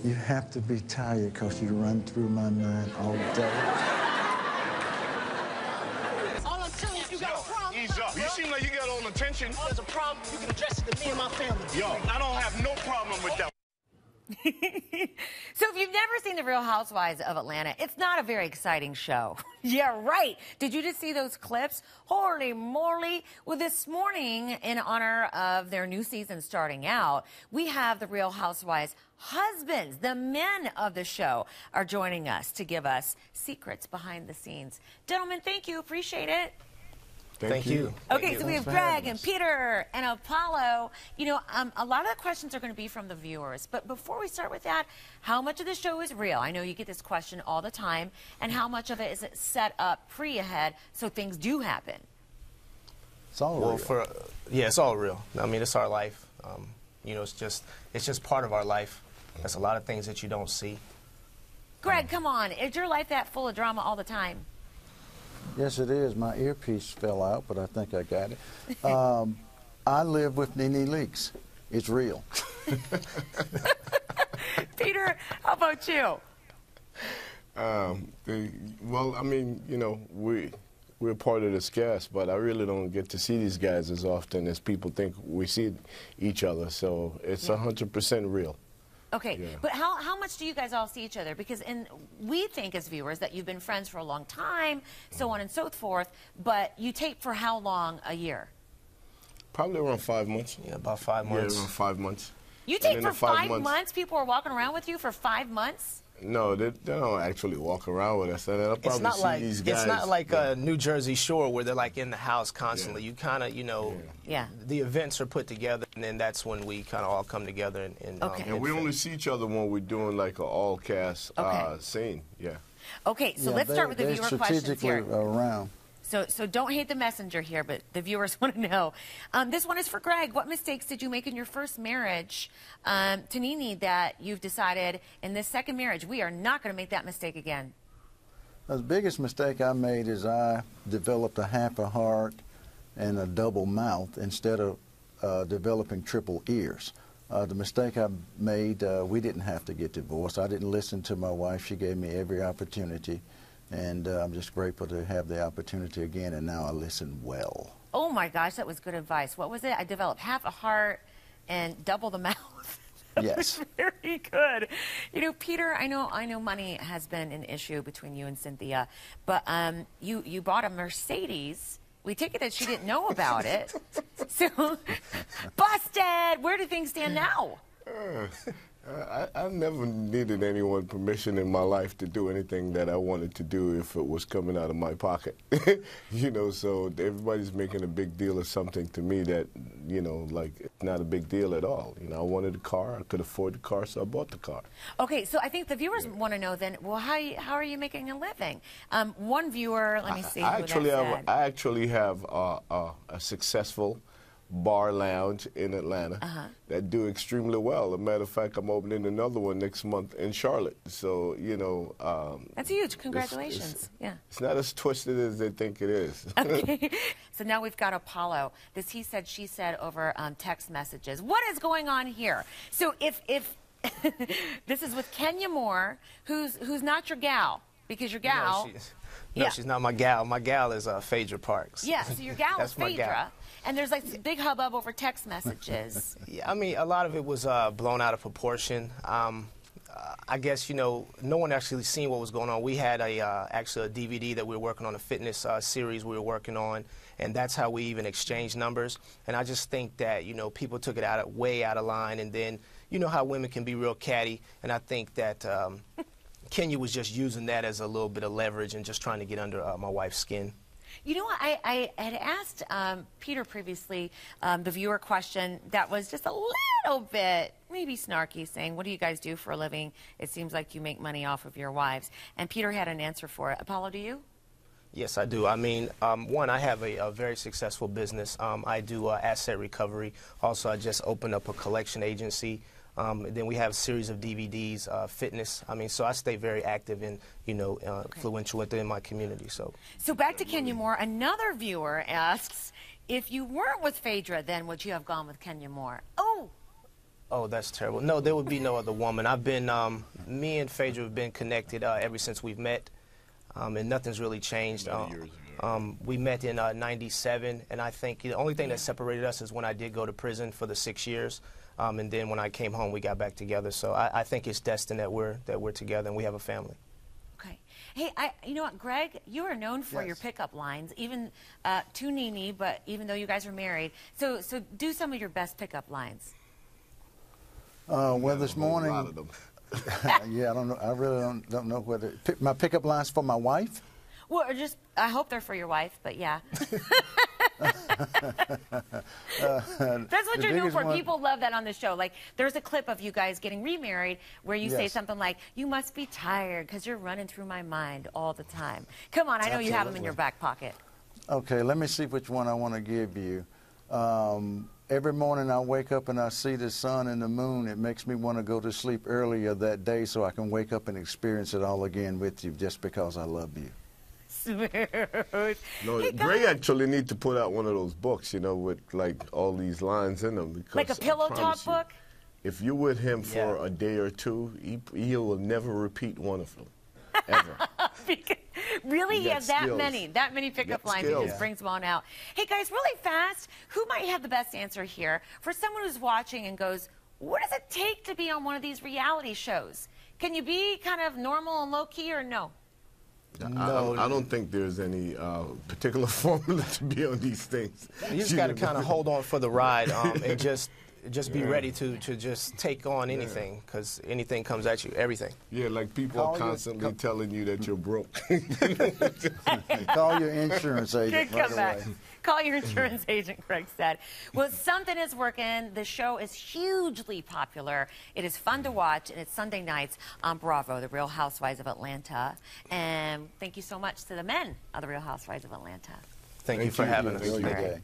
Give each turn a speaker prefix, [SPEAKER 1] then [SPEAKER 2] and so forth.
[SPEAKER 1] You have to be tired because you run through my mind all day.
[SPEAKER 2] All I'm telling you, you got a problem.
[SPEAKER 3] Ease up. You seem like you got all the attention.
[SPEAKER 2] There's a problem, you can address it to me and my family.
[SPEAKER 3] Yo, I don't have no problem with that.
[SPEAKER 4] So if you've never seen The Real Housewives of Atlanta, it's not a very exciting show. Yeah, right. Did you just see those clips? Holy moly. Well, this morning, in honor of their new season starting out, we have The Real Housewives husbands, the men of the show, are joining us to give us secrets behind the scenes. Gentlemen, thank you. Appreciate it.
[SPEAKER 5] Thank you.
[SPEAKER 4] Okay, so we have Greg and Peter and Apollo. You know, a lot of the questions are going to be from the viewers. But before we start with that, how much of the show is real? I know you get this question all the time. And how much of it is set up pre-ahead so things do happen?
[SPEAKER 1] It's all real.
[SPEAKER 5] Yeah, it's all real. I mean, it's our life. You know, it's just part of our life. There's a lot of things that you don't see.
[SPEAKER 4] Greg, come on. Is your life that full of drama all the time?
[SPEAKER 1] Yes, it is. My earpiece fell out, but I think I got it. I live with Nene Leakes. It's real.
[SPEAKER 4] Peter, how about you?
[SPEAKER 6] Well, I mean, you know, we're part of this cast, but I really don't get to see these guys as often as people think we see each other. So it's 100% real.
[SPEAKER 4] Okay,
[SPEAKER 6] Yeah.
[SPEAKER 4] but how much do you guys all see each other? Because we think as viewers that you've been friends for a long time, so on and so forth, but you tape for how long a year?
[SPEAKER 6] Probably around 5 months.
[SPEAKER 5] Yeah, about 5 months.
[SPEAKER 6] Yeah, around 5 months.
[SPEAKER 4] You
[SPEAKER 6] And
[SPEAKER 4] tape
[SPEAKER 6] in
[SPEAKER 4] for
[SPEAKER 6] the 5
[SPEAKER 4] 5
[SPEAKER 6] months
[SPEAKER 4] months? People are walking around with you for 5 months?
[SPEAKER 6] No, they don't actually walk around with us. And I'll probably
[SPEAKER 5] It's not
[SPEAKER 6] see
[SPEAKER 5] like
[SPEAKER 6] these guys.
[SPEAKER 5] it's not like a New Jersey Shore where they're like in the house constantly.
[SPEAKER 6] Yeah.
[SPEAKER 5] You kind of, you know,
[SPEAKER 4] Yeah.
[SPEAKER 5] the events are put together, and then that's when we kind of all come together. And
[SPEAKER 4] Okay.
[SPEAKER 6] And we only see each other when we're doing like an all-cast scene. Yeah.
[SPEAKER 4] Okay, so let's start with the viewer questions here.
[SPEAKER 1] Around.
[SPEAKER 4] So don't hate the messenger here, but the viewers want to know. This one is for Greg. What mistakes did you make in your first marriage to Nene that you've decided in this second marriage, we are not going to make that mistake again?
[SPEAKER 1] The biggest mistake I made is I developed a half a heart and a double mouth instead of developing triple ears. The mistake I made, we didn't have to get divorced. I didn't listen to my wife. She gave me every opportunity. And I'm just grateful to have the opportunity again, and now I listen well.
[SPEAKER 4] Oh, my gosh, that was good advice. What was it? I developed half a heart and double the mouth.
[SPEAKER 1] Yes.
[SPEAKER 4] Very good. You know, Peter, I know money has been an issue between you and Cynthia, but you bought a Mercedes. We take it that she didn't know about it. So, busted! Where do things stand now?
[SPEAKER 6] I never needed anyone's permission in my life to do anything that I wanted to do if it was coming out of my pocket. You know, so everybody's making a big deal of something to me that, you know, like, it's not a big deal at all. You know, I wanted a car, I could afford the car, so I bought the car.
[SPEAKER 4] Okay, so I think the viewers want to know then, well, how are you making a living? One viewer, let me see
[SPEAKER 6] I
[SPEAKER 4] I
[SPEAKER 6] actually have a successful bar lounge in Atlanta that do extremely well. As a matter of fact, I'm opening another one next month in Charlotte. So, you know...
[SPEAKER 4] that's huge. Congratulations. Yeah.
[SPEAKER 6] It's not as twisted as they think it is.
[SPEAKER 4] Okay. So now we've got Apollo. This he said, she said over text messages. What is going on here? So if this is with Kenya Moore, who's not your gal, because your gal...
[SPEAKER 5] No, she's not my gal. My gal is Phaedra Parks.
[SPEAKER 4] Yeah, so your gal is
[SPEAKER 5] my gal.
[SPEAKER 4] Phaedra. And there's like this big hubbub over text messages.
[SPEAKER 5] Yeah, I mean, a lot of it was blown out of proportion. I guess, you know, no one actually seen what was going on. We had actually a DVD that we were working on, a fitness series we were working on, and that's how we even exchanged numbers. And I just think that, you know, people took it way out of line, and then, you know how women can be real catty, and I think that Kenya was just using that as a little bit of leverage and just trying to get under my wife's skin.
[SPEAKER 4] You know what? I had asked Peter previously the viewer question that was just a little bit maybe snarky, saying, what do you guys do for a living? It seems like you make money off of your wives. And Peter had an answer for it. Apollo, do you?
[SPEAKER 5] Yes, I do. I mean, one, I have a very successful business. I do asset recovery. Also, I just opened up a collection agency. Then we have a series of DVDs, fitness. I mean, so I stay very active and, you know, influential within my community. So
[SPEAKER 4] back to Kenya Moore. Another viewer asks, if you weren't with Phaedra, then would you have gone with Kenya Moore? Oh,
[SPEAKER 5] Oh, that's terrible. No, there would be no other woman. I've been, me and Phaedra have been connected ever since we've met, and nothing's really changed. We met in '97, and I think the only thing that separated us is when I did go to prison for the 6 years, and then when I came home, we got back together. So I think it's destined that we're together and we have a family.
[SPEAKER 4] Okay. Hey, you know what, Greg? You are known for your pickup lines, even to Nene, but even though you guys are married. So do some of your best pickup lines.
[SPEAKER 1] Well, this morning,
[SPEAKER 6] A lot of them.
[SPEAKER 1] yeah, I don't know. I really don't know whether my pickup lines for my wife.
[SPEAKER 4] Well, or just I hope they're for your wife, but yeah. That's what you're known for. People love that on the show. Like, there's a clip of you guys getting remarried where you say something like, "You must be tired because you're running through my mind all the time." Come on, I know you have them in your back pocket.
[SPEAKER 1] Okay, let me see which one I want to give you. Every morning I wake up and I see the sun and the moon. It makes me want to go to sleep earlier that day so I can wake up and experience it all again with you just because I love you.
[SPEAKER 6] No, Gray actually need to put out one of those books, you know, with like all these lines in them. Because
[SPEAKER 4] like a pillow talk book?
[SPEAKER 6] If you're with him for a day or two, he will never repeat one of them, ever.
[SPEAKER 4] Really? He has that many pickup lines. He just brings them on out. Hey, guys, really fast, who might have the best answer here? For someone who's watching and goes, what does it take to be on one of these reality shows? Can you be kind of normal and low-key or no?
[SPEAKER 6] No, I don't think there's any particular formula to be on these things.
[SPEAKER 5] You just got to kind of hold on for the ride and just be ready to just take on anything, because anything comes at you, everything.
[SPEAKER 6] Yeah, like people are constantly telling you that you're broke.
[SPEAKER 1] Call your insurance agent
[SPEAKER 4] Good comeback. Call your insurance agent, Greg said. Well, something is working. The show is hugely popular. It is fun to watch, and it's Sunday nights on Bravo, The Real Housewives of Atlanta. And thank you so much to the men of The Real Housewives of Atlanta.
[SPEAKER 5] Thank you for having us.
[SPEAKER 1] Enjoy your day.